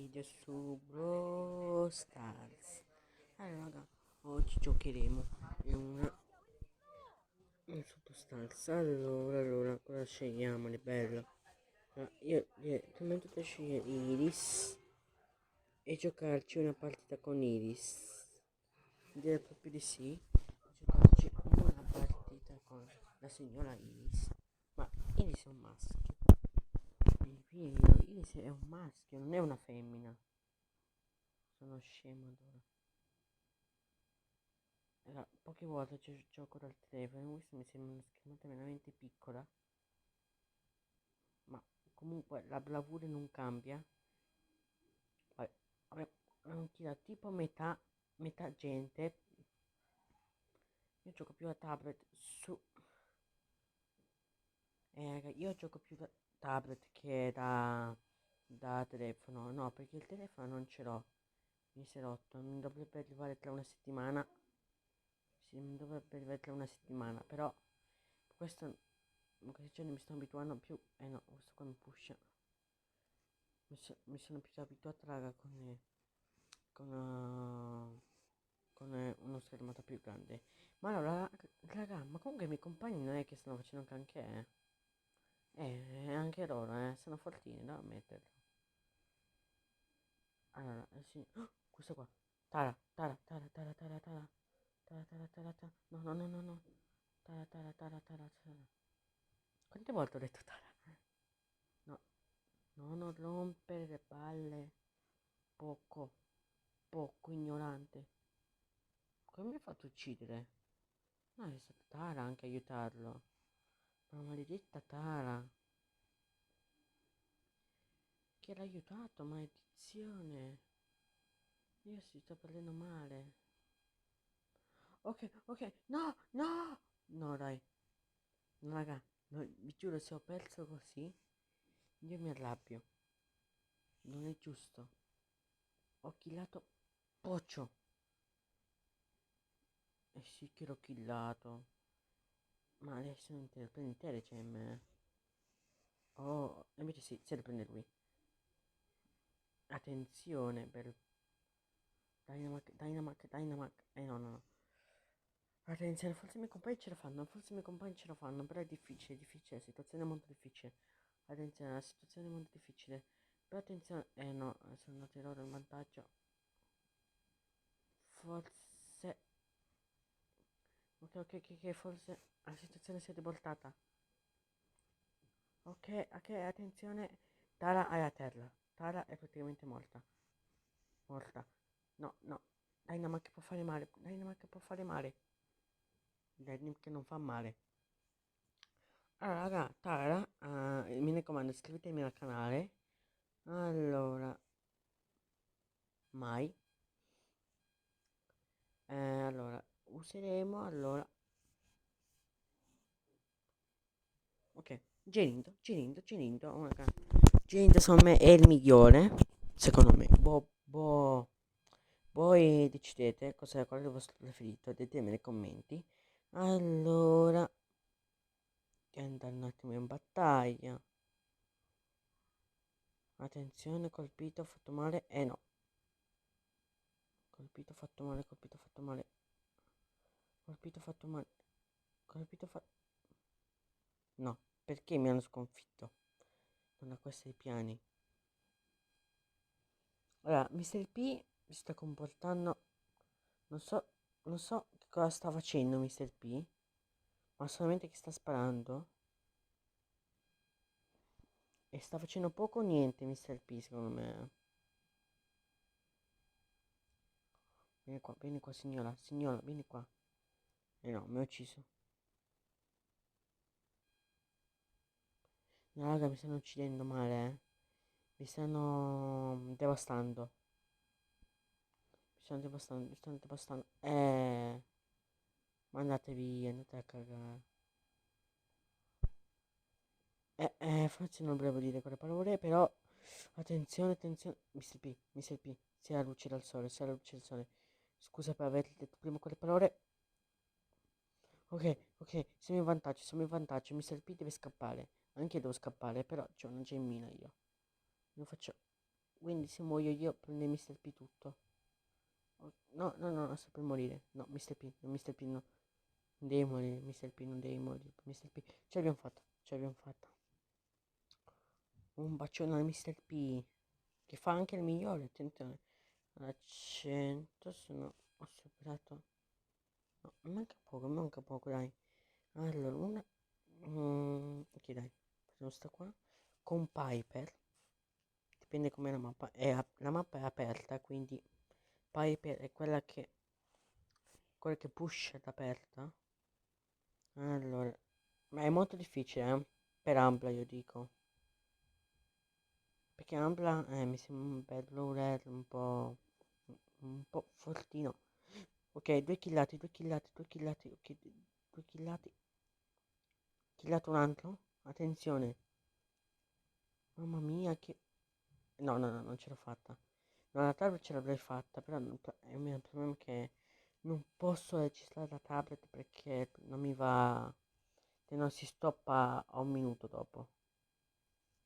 video su Brawl Stars. Allora raga, oggi giocheremo in sottostance. Allora, cosa scegliamo di bello? Io direttamente potrei scegliere Iris e giocarci una partita con Iris. Direi proprio di sì. Giocarci una partita con la signora Iris. Ma Iris è un maschio. Iris è un maschio, non è una femmina. Sono scemo allora. Poche volte gioco dal telefono, questa mi sembra una schermata veramente piccola, ma comunque la bravura non cambia. Vabbè, abbiamo tirato tipo metà gente. Io gioco più a tablet su... raga, io gioco più da tablet che da telefono, no, perché il telefono non ce l'ho, mi si è rotto, mi dovrebbe arrivare tra una settimana. Sì, mi dovrebbe arrivare tra una settimana, però questo in questi giorni mi sto abituando più. No, questo qua mi pusha. Mi sono più abituato raga con, uno schermato più grande. Ma allora, raga, ma comunque i miei compagni non è che stanno facendo anche anche loro, sono fortini da ammetterlo. Allora, sì. Oh, questo qua. Tara, Tara, Tara, Tara, Tara, Tara. Tara, Tara, Tara, Tara. No, no, no, no, no. Tara, Tara, Tara, Tara, Tara. Quante volte ho detto Tara? No, no, non rompere le palle. Poco, poco ignorante. Come mi hai fatto uccidere? No, è stata Tara anche a aiutarlo. Ma maledetta Tara. Che l'ha aiutato, maledizione. Io si sto prendendo male. Ok, ok. No, no. No, dai. No, raga. No, vi giuro, se ho perso così, io mi arrabbio. Non è giusto. Ho killato Pocio. Eh sì che l'ho killato. Ma adesso non te lo prendi te le gemme. Oh, invece sì, se le prende lui. Attenzione per Dynamac, Dynamac, Dynamac. No, no, no. Attenzione, forse i miei compagni ce la fanno, forse i miei compagni ce la fanno, però è difficile, la situazione è molto difficile. Attenzione, la situazione è molto difficile. Però attenzione, no, sono andati loro in vantaggio. Forse, ok, forse la situazione si è rivoltata. Ok, attenzione. Tara è a terra. Tara è praticamente morta. Morta. No, no. Dynamac può fare male. Dynamac può fare male. Dynamac non fa male. Allora, raga, Tara, mi raccomando, iscrivetevi al canale. Allora, mai. Allora, useremo, allora. Ok, Genindo, oh, raga. Genindo, secondo me, è il migliore. Secondo me. Voi decidete qual è il vostro preferito, ditemi nei commenti. Allora, andare un attimo in battaglia. Attenzione, colpito, fatto male. No. Colpito, fatto male, colpito, fatto male. Colpito, fatto male. Colpito, fatto... No, perché mi hanno sconfitto? Non ha questi piani. Allora, Mr. P si sta comportando... Non so, non so che cosa sta facendo Mr. P, ma solamente che sta sparando. E sta facendo poco o niente Mr. P, secondo me. Vieni qua, signora, signora, vieni qua. No, mi ha ucciso. No, raga, mi stanno uccidendo male, Mi stanno devastando. Mi stanno devastando. Ma andate via, andate a cagare. Forse non volevo dire quelle parole, però... Attenzione, attenzione. Mr. P, sei alla luce del sole, sei alla luce del sole. Scusa per aver detto prima quelle parole. Ok, siamo in vantaggio. Mr. P deve scappare. Anche io devo scappare, però c'ho una gemmina io. Lo faccio. quindi se muoio io prende Mr. P tutto. No, no, no, sto per morire. No, Mr. P, no, Mr. P no. Non devi morire, Mr. P, non devi morire. Mr. P, ce l'abbiamo fatta, ce l'abbiamo fatta. Un bacione al Mr. P, che fa anche il migliore, attenzione. A 100 sono, ho superato. No, manca poco, dai. Allora, una... ok, dai, facciamo sta qua. Con Piper, dipende come la mappa. La mappa è aperta, quindi Piper è quella che push è aperta. Allora, ma è molto difficile, per Ambla io dico. Perché Ambla mi sembra un bello rare, un po' fortino. Ok, due killati, due killati, due killati, ok, due killati. Killato un altro? Attenzione. Mamma mia, che... No, no, no, non ce l'ho fatta. No, la tablet ce l'avrei fatta, però il mio problema è che non posso registrare la tablet perché non mi va... Se non si stoppa a un minuto dopo.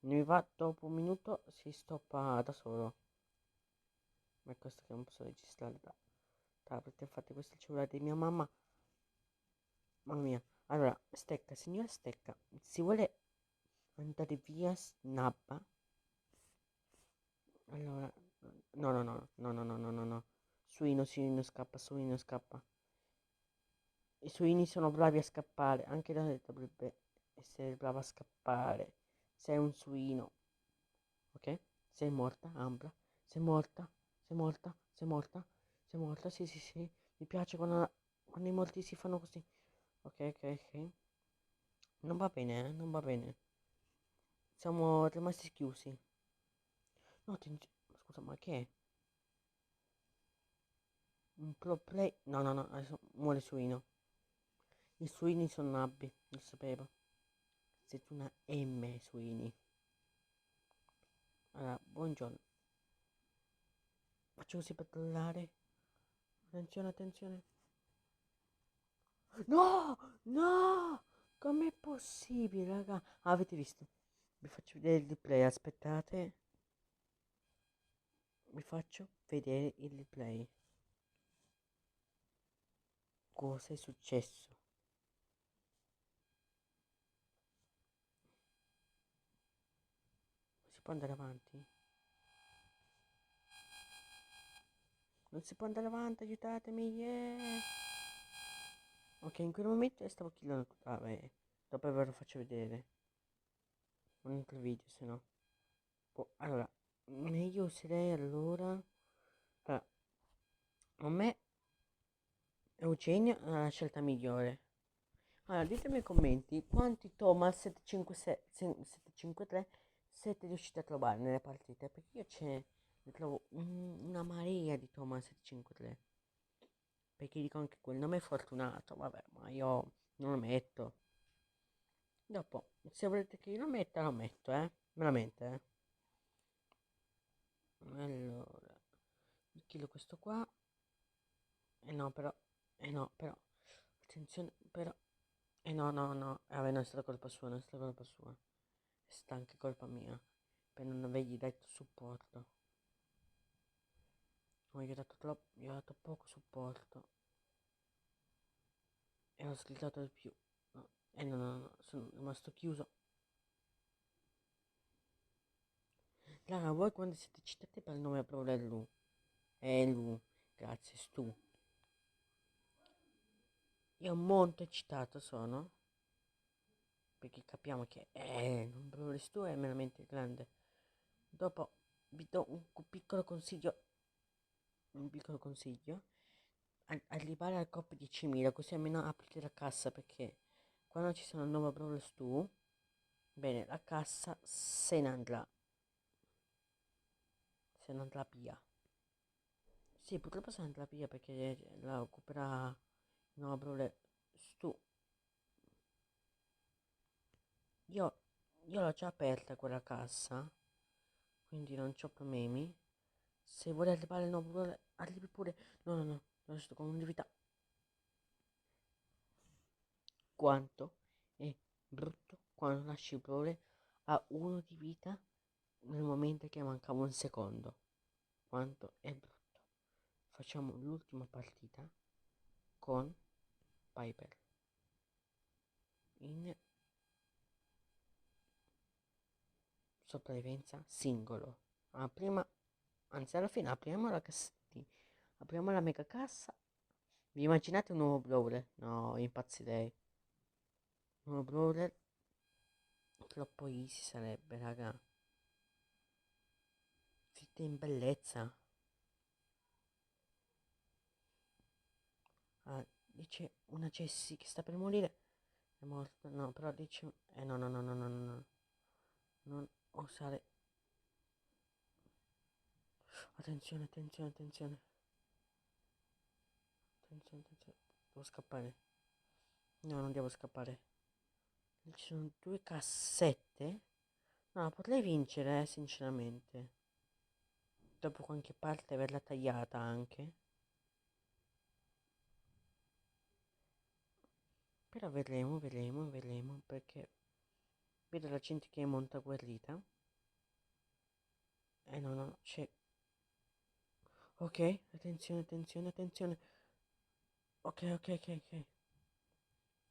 Non mi va dopo un minuto, si stoppa da solo. Ma è questo che non posso registrare da tablet. Infatti questo è il cellulare di mia mamma. Mamma mia. Allora, Stecca, signora Stecca, si vuole andare via snabba? Allora, no, no, no, no, no, no, no, no, no. Suino scappa, suino scappa. I suini sono bravi a scappare, anche da te dovrebbe essere brava a scappare. Sei un suino, ok? Sei morta, Ambra. Sei morta, sei morta, sei morta, sei morta, sì, sì, sì. Mi piace quando i morti si fanno così. Ok, ok, ok. Non va bene, non va bene. Siamo rimasti chiusi. No, scusa, ma che è? Un pro play? No, no, no, adesso muore suino. I suini sono nabbi, lo sapevo. Siete una M, suini. Allora, buongiorno. Faccio così per trollare. Attenzione, attenzione. No! No! Com'è possibile, raga? Ah, avete visto? Vi faccio vedere il replay, aspettate. Vi faccio vedere il replay. Cosa è successo? Si può andare avanti? Non si può andare avanti, aiutatemi, yeah! Ok, in quel momento stavo killando tutto. Ah, beh, dopo ve lo faccio vedere. Un altro video, se no. Allora, meglio userei allora... Allora, a me Eugenio è la scelta migliore. Allora, ditemi nei commenti quanti Thomas 753 siete riusciti a trovare nelle partite, perché io ne trovo una marea di Thomas 753. Perché dico anche quel nome è fortunato, vabbè, ma io non lo metto. Dopo, se volete che io lo metta, lo metto, veramente, Allora, killo questo qua. No, però, no, però, attenzione, però, no, no, no, vabbè, non è stata colpa sua, non è stata colpa sua. È stata anche colpa mia, per non avergli dato supporto. No, gli ho dato poco supporto. E ho sgridato di più. No, no, no, no, sono rimasto chiuso. Lara, voi quando siete citati per il nome proprio è Lu. È Lu, grazie, Stu. Io molto eccitato sono, perché capiamo che non proprio Stu è veramente grande. Dopo vi do piccolo consiglio, un piccolo consiglio, arrivare al cop 10.000, così almeno aprite la cassa, perché quando ci sono il nuovo Brawl Stu, bene, la cassa se ne andrà via. Sì, purtroppo se ne andrà via perché la occuperà il nuovo Brawl Stu. Io, io l'ho già aperta quella cassa, quindi non c'ho problemi. Se vuole arrivare il nuovo Brawl, arrivi pure. No, no, no, non sto con un di vita. Quanto è brutto quando lasci il Brawl a uno di vita nel momento che mancava un secondo. Quanto è brutto. Facciamo l'ultima partita con Piper in sopravvivenza singolo. Anzi alla fine apriamo la cassettina, apriamo la mega cassa. Vi immaginate un nuovo brawler? No, impazzirei. Un nuovo brawler troppo easy sarebbe, raga. Zitta in bellezza. Ah, dice una Jessie che sta per morire. È morta. No, però dice. No, no, no, no, no, no, no. Non osare. Attenzione, attenzione, attenzione. Attenzione, attenzione. Devo scappare. No, non devo scappare. Ci sono due cassette. No, potrei vincere, sinceramente. Dopo qualche parte averla tagliata anche. Però vedremo, vedremo, vedremo, perché vedo la gente che è molto agguerrita. No, no, c'è. Ok, attenzione, attenzione, attenzione. Ok, ok, ok, ok.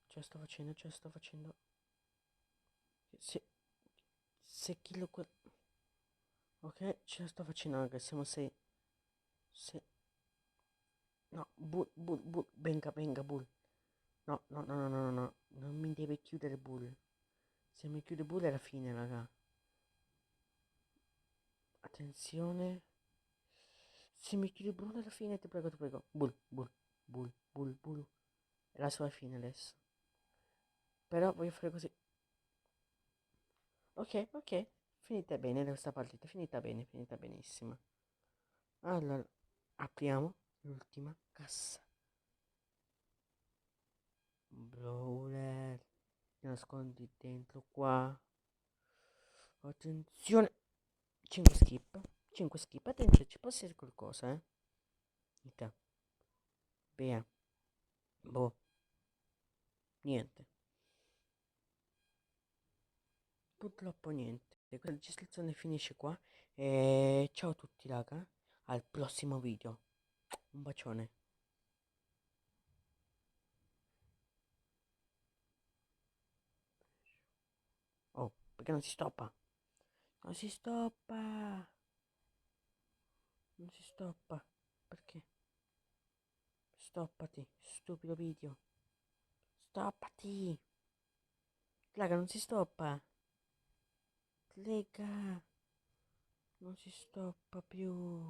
Ce la sto facendo, ce la sto facendo. Se, se chi lo... Ok, ce la sto facendo, raga, siamo sei. Se... No, bull, bull, bull, venga, venga, bull. No, no, no, no, no, no, no, non mi deve chiudere bull. Se mi chiude bull è la fine, raga. Attenzione. Se mi chiudi Bull alla fine, ti prego, ti prego. Bull, Bull, Bull, Bull, Bull. È la sua fine adesso. Però voglio fare così. Ok, ok. Finita bene questa partita. Finita bene, finita benissimo. Allora, apriamo l'ultima cassa. Brawler. Ti nascondi dentro qua. Attenzione. 5 skip. 5 skip. Attenzione, ci può essere qualcosa, eh. Vita. Bea. Boh. Niente. Purtroppo niente. Questa registrazione finisce qua. E ciao a tutti, raga. Al prossimo video. Un bacione. Oh, perché non si stoppa? Non si stoppa. Non si stoppa. Perché? Stoppati, stupido video. Stoppati. Raga, non si stoppa. Lega. Non si stoppa più.